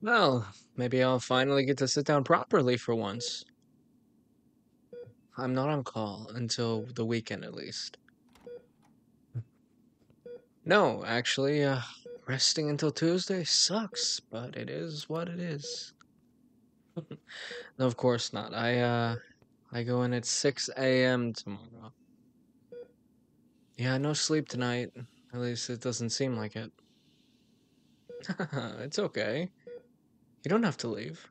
Well, maybe I'll finally get to sit down properly for once. I'm not on call until the weekend at least. No, actually, resting until Tuesday sucks, but it is what it is. No, of course not. I go in at 6 a.m. tomorrow. Yeah, no sleep tonight. At least it doesn't seem like it. It's okay. You don't have to leave.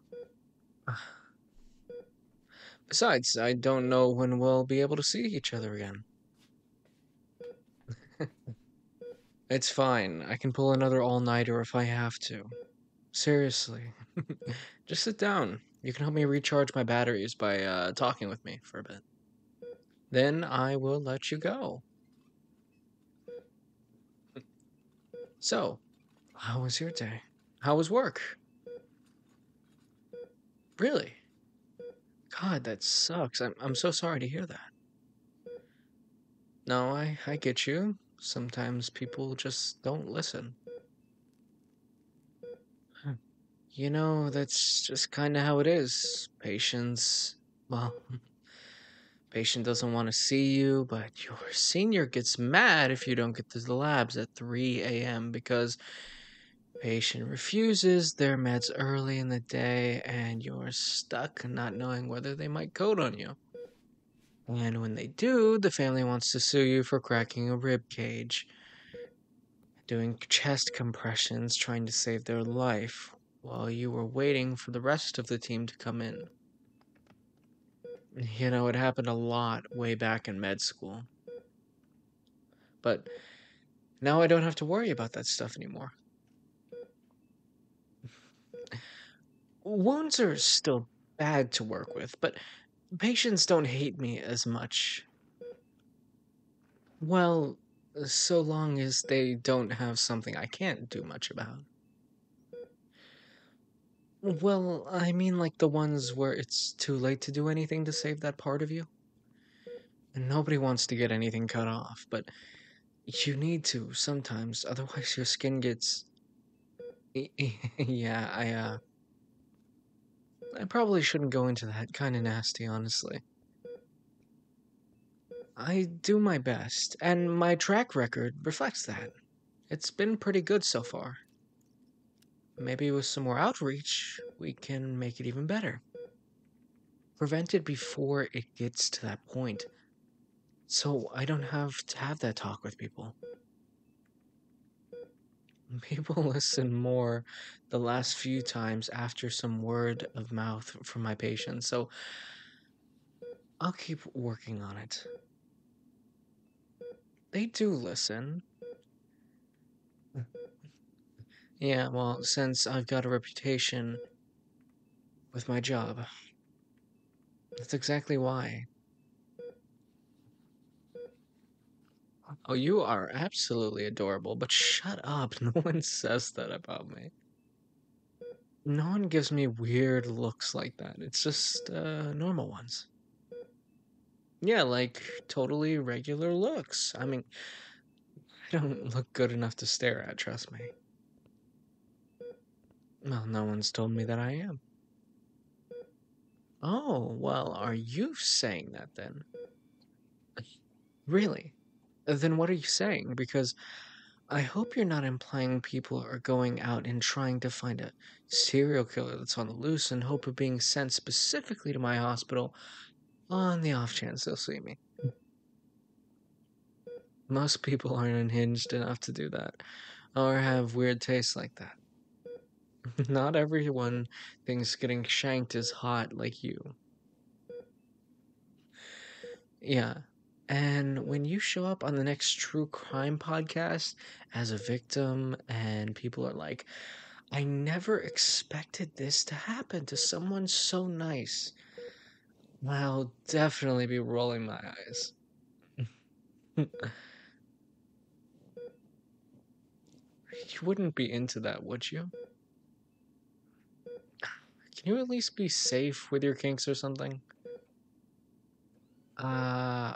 Besides, I don't know when we'll be able to see each other again. It's fine. I can pull another all-nighter if I have to. Seriously. Just sit down. You can help me recharge my batteries by talking with me for a bit. Then I will let you go. So, how was your day? How was work? Really? God, that sucks. I'm so sorry to hear that. No, I get you. Sometimes people just don't listen. Huh. You know, that's just kind of how it is. Patience. Well, patient doesn't want to see you, but your senior gets mad if you don't get to the labs at 3 a.m. because patient refuses their meds early in the day and you're stuck not knowing whether they might code on you. And when they do, the family wants to sue you for cracking a rib cage, doing chest compressions, trying to save their life, while you were waiting for the rest of the team to come in. You know, it happened a lot way back in med school. But now I don't have to worry about that stuff anymore. Wounds are still bad to work with, but patients don't hate me as much. Well, so long as they don't have something I can't do much about. Well, I mean like the ones where it's too late to do anything to save that part of you. And nobody wants to get anything cut off, but you need to sometimes, otherwise your skin gets. Yeah, I probably shouldn't go into that. Kind of nasty, honestly. I do my best, and my track record reflects that. It's been pretty good so far. Maybe with some more outreach, we can make it even better. Prevent it before it gets to that point, so I don't have to have that talk with people. People listen more the last few times after some word of mouth from my patients, so I'll keep working on it. They do listen. Yeah, well, since I've got a reputation with my job, that's exactly why. Oh, you are absolutely adorable, but shut up. No one says that about me. No one gives me weird looks like that. It's just normal ones. Yeah, like totally regular looks. I mean, I don't look good enough to stare at, trust me. Well, no one's told me that I am. Oh, well, are you saying that then? Really? Then what are you saying? Because I hope you're not implying people are going out and trying to find a serial killer that's on the loose in hope of being sent specifically to my hospital on the off chance they'll see me. Most people aren't unhinged enough to do that, or have weird tastes like that. Not everyone thinks getting shanked is hot like you. Yeah. And when you show up on the next true crime podcast as a victim, and people are like, I never expected this to happen to someone so nice, I'll definitely be rolling my eyes. You wouldn't be into that, would you? Can you at least be safe with your kinks or something? Uh,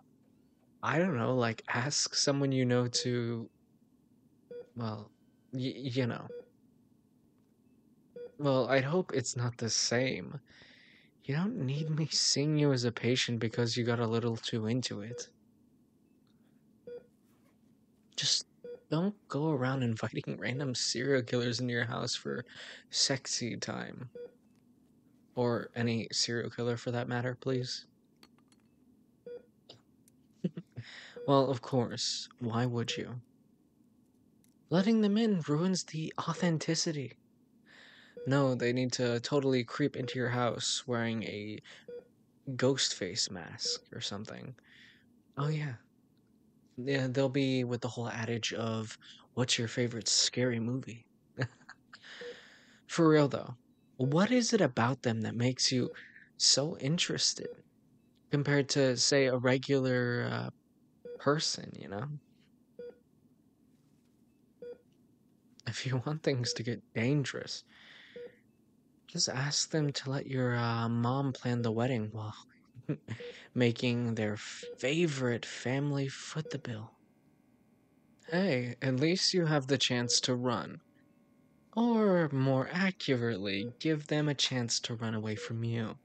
I don't know, like ask someone you know to, well, you know. Well, I'd hope it's not the same. You don't need me seeing you as a patient because you got a little too into it. Just don't go around inviting random serial killers into your house for sexy time. Or any serial killer for that matter, please. Well, of course. Why would you? Letting them in ruins the authenticity. No, they need to totally creep into your house wearing a ghost face mask or something. Oh, yeah. Yeah, they'll be with the whole adage of, what's your favorite scary movie? For real, though, what is it about them that makes you so interested compared to, say, a regular person, you know? If you want things to get dangerous, just ask them to let your mom plan the wedding while making their favorite family foot the bill. Hey, at least you have the chance to run. Or, more accurately, give them a chance to run away from you.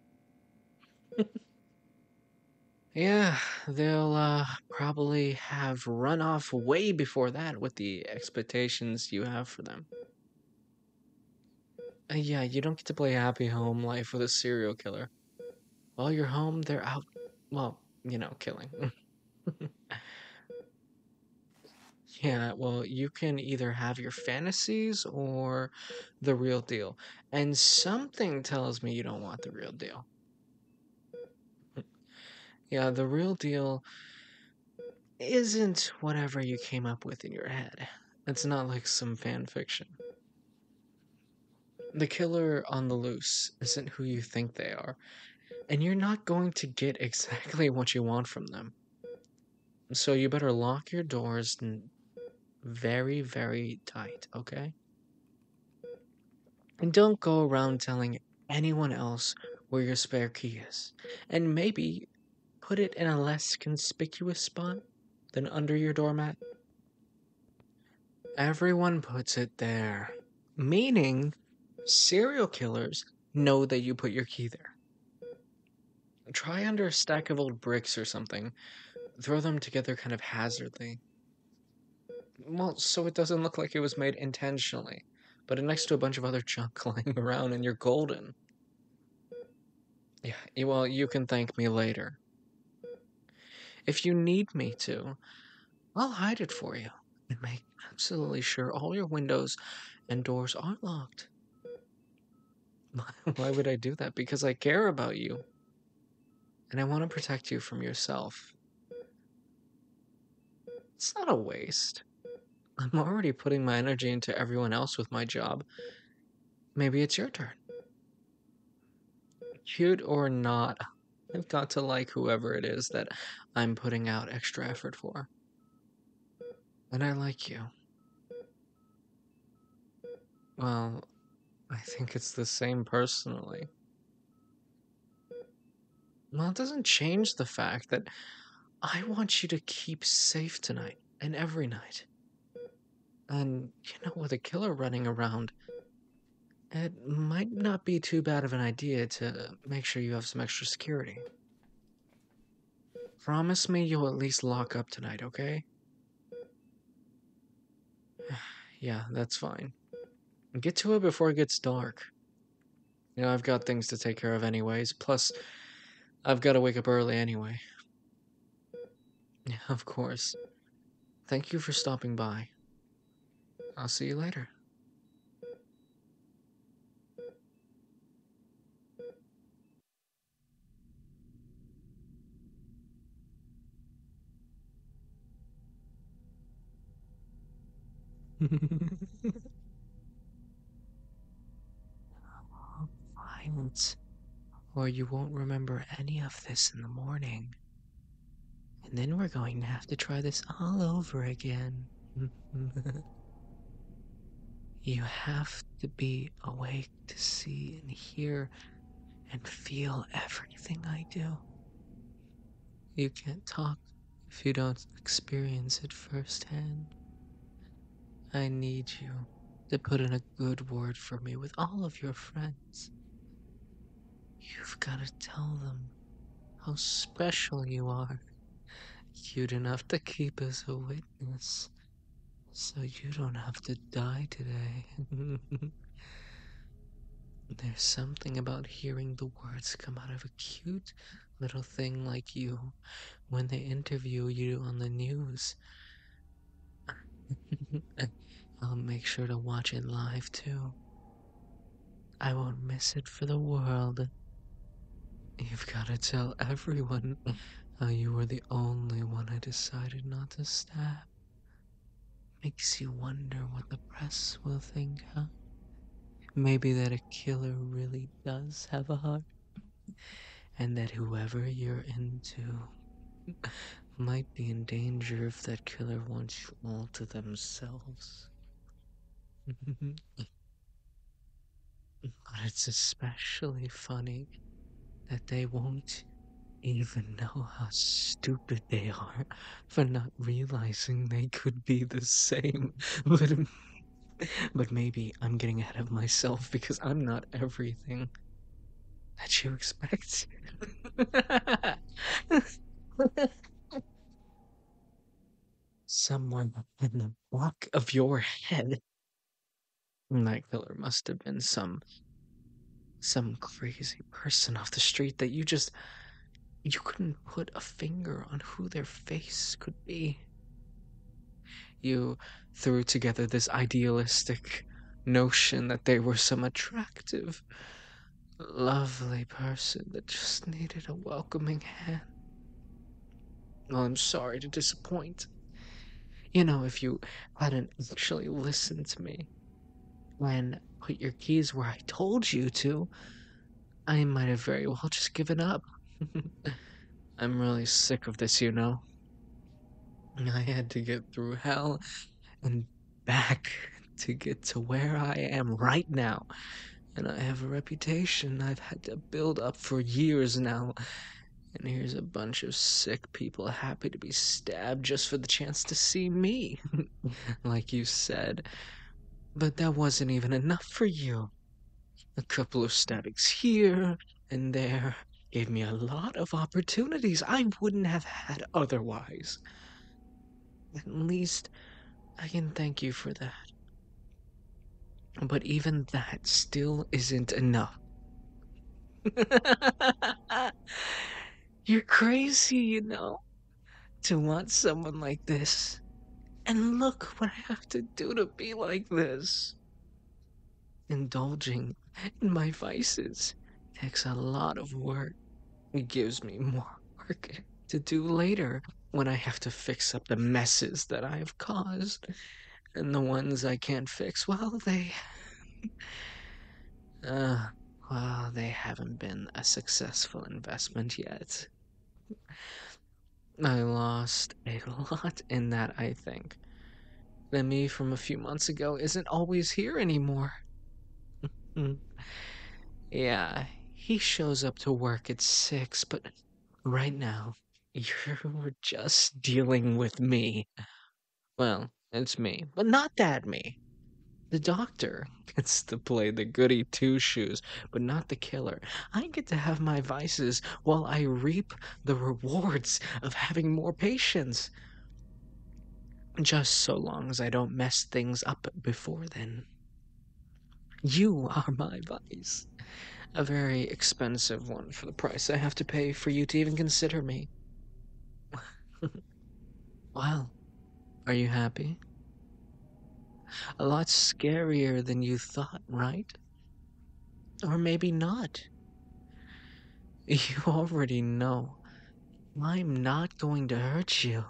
Yeah, they'll probably have run off way before that with the expectations you have for them. Yeah, you don't get to play happy home life with a serial killer. While you're home, they're out, well, killing. Yeah, well, you can either have your fantasies or the real deal. And something tells me you don't want the real deal. Yeah, the real deal isn't whatever you came up with in your head. It's not like some fan fiction. The killer on the loose isn't who you think they are, and you're not going to get exactly what you want from them. So you better lock your doors very, very tight, okay? And don't go around telling anyone else where your spare key is. And maybe put it in a less conspicuous spot than under your doormat. Everyone puts it there. Meaning, serial killers know that you put your key there. Try under a stack of old bricks or something. Throw them together kind of hazardly. Well, so it doesn't look like it was made intentionally. But next to a bunch of other junk lying around and you're golden. Yeah, well, you can thank me later. If you need me to, I'll hide it for you and make absolutely sure all your windows and doors are locked. Why would I do that? Because I care about you. And I want to protect you from yourself. It's not a waste. I'm already putting my energy into everyone else with my job. Maybe it's your turn. Cute or not, I've got to like whoever it is that I'm putting out extra effort for. And I like you. Well, I think it's the same personally. Well, it doesn't change the fact that I want you to keep safe tonight and every night. And, with a killer running around, it might not be too bad of an idea to make sure you have some extra security. Promise me you'll at least lock up tonight, okay? Yeah, that's fine. Get to it before it gets dark. I've got things to take care of anyways. Plus, I've got to wake up early anyway. Yeah, of course. Thank you for stopping by. I'll see you later. Violence, or you won't remember any of this in the morning. And then we're going to have to try this all over again. You have to be awake to see and hear and feel everything I do. You can't talk if you don't experience it firsthand. I need you. to put in a good word for me with all of your friends. You've got to tell them how special you are. Cute enough to keep as a witness, so you don't have to die today. There's something about hearing the words come out of a cute little thing like you when they interview you on the news. I'll make sure to watch it live too. I won't miss it for the world. You've got to tell everyone how you were the only one I decided not to stab. Makes you wonder what the press will think, huh? Maybe that a killer really does have a heart, and that whoever you're into might be in danger if that killer wants you all to themselves. But it's especially funny that they won't even know how stupid they are for not realizing they could be the same. But maybe I'm getting ahead of myself because I'm not everything that you expect. Someone in the back of your head. That killer must have been some crazy person off the street that you couldn't put a finger on who their face could be. You threw together this idealistic notion that they were some attractive, lovely person that just needed a welcoming hand. Well, I'm sorry to disappoint. You know, if you hadn't actually listened to me and put your keys where I told you to, I might have very well just given up. I'm really sick of this, you know. I had to get through hell and back to get to where I am right now. And I have a reputation I've had to build up for years now. And here's a bunch of sick people happy to be stabbed just for the chance to see me, like you said. But that wasn't even enough for you. A couple of stabbings here and there gave me a lot of opportunities I wouldn't have had otherwise. At least I can thank you for that. But even that still isn't enough. You're crazy, you know, to want someone like this. And look what I have to do to be like this. Indulging in my vices takes a lot of work. It gives me more work to do later when I have to fix up the messes that I have caused. And the ones I can't fix, uh, they haven't been a successful investment yet. I lost a lot in that, I think. The me from a few months ago isn't always here anymore. Mm. Yeah, he shows up to work at 6, but right now, you're just dealing with me. Well, it's me, but not that me. The doctor gets to play the goody two-shoes, but not the killer. I get to have my vices while I reap the rewards of having more patience. Just so long as I don't mess things up before then. You are my vice. A very expensive one for the price I have to pay for you to even consider me. Well, are you happy? A lot scarier than you thought, right? Or maybe not. You already know I'm not going to hurt you.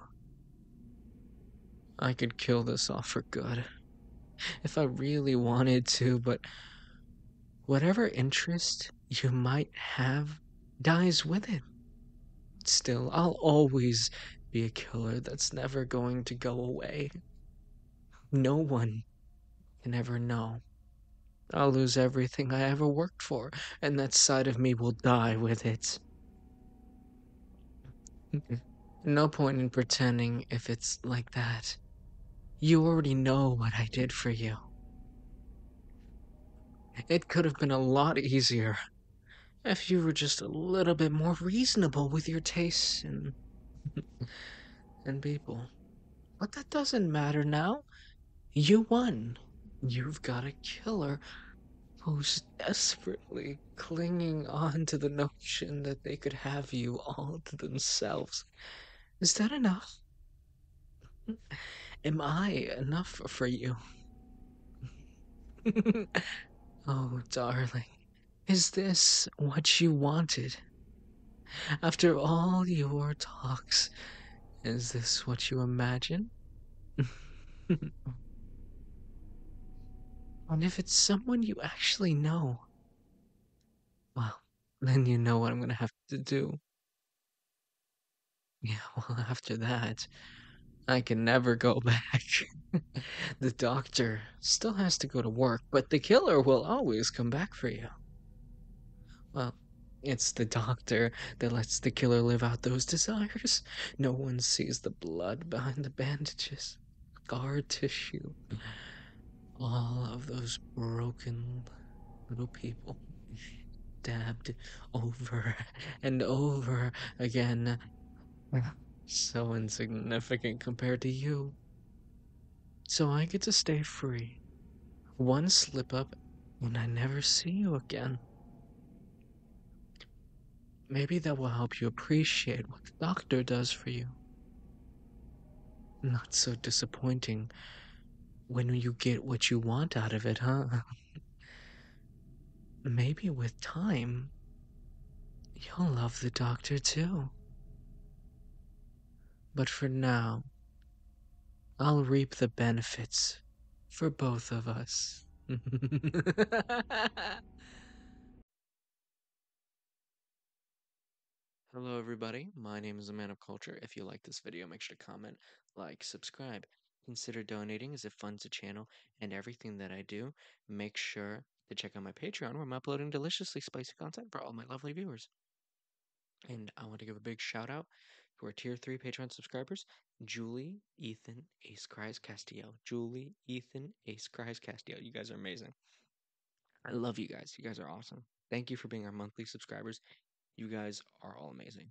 I could kill this off for good if I really wanted to, but whatever interest you might have dies with it. Still, I'll always be a killer that's never going to go away. No one can ever know. I'll lose everything I ever worked for, and that side of me will die with it. No point in pretending if it's like that. You already know what I did for you. It could have been a lot easier if you were just a little bit more reasonable with your tastes and people. But that doesn't matter now. You won. You've got a killer who's desperately clinging on to the notion that they could have you all to themselves. Is that enough? Am I enough for you? Oh, darling, is this what you wanted? After all your talks, is this what you imagine? And if it's someone you actually know, well, then you know what I'm gonna have to do. Yeah, well, after that, I can never go back. The doctor still has to go to work, but the killer will always come back for you. Well, it's the doctor that lets the killer live out those desires. No one sees the blood behind the bandages, scar tissue, all of those broken little people stabbed over and over again. So insignificant compared to you. So I get to stay free. One slip up and I never see you again. Maybe that will help you appreciate what the doctor does for you. Not so disappointing when you get what you want out of it, huh? Maybe with time, you'll love the doctor too. But for now, I'll reap the benefits for both of us. Hello, everybody. My name is a man of culture. If you like this video, make sure to comment, like, subscribe. Consider donating as it funds the channel and everything that I do. Make sure to check out my Patreon where I'm uploading deliciously spicy content for all my lovely viewers. And I want to give a big shout out to our tier 3 Patreon subscribers, Julie, Ethan, ace.cries, Castiel. Julie, Ethan, ace.cries, Castiel. You guys are amazing. I love you guys. You guys are awesome. Thank you for being our monthly subscribers. You guys are all amazing.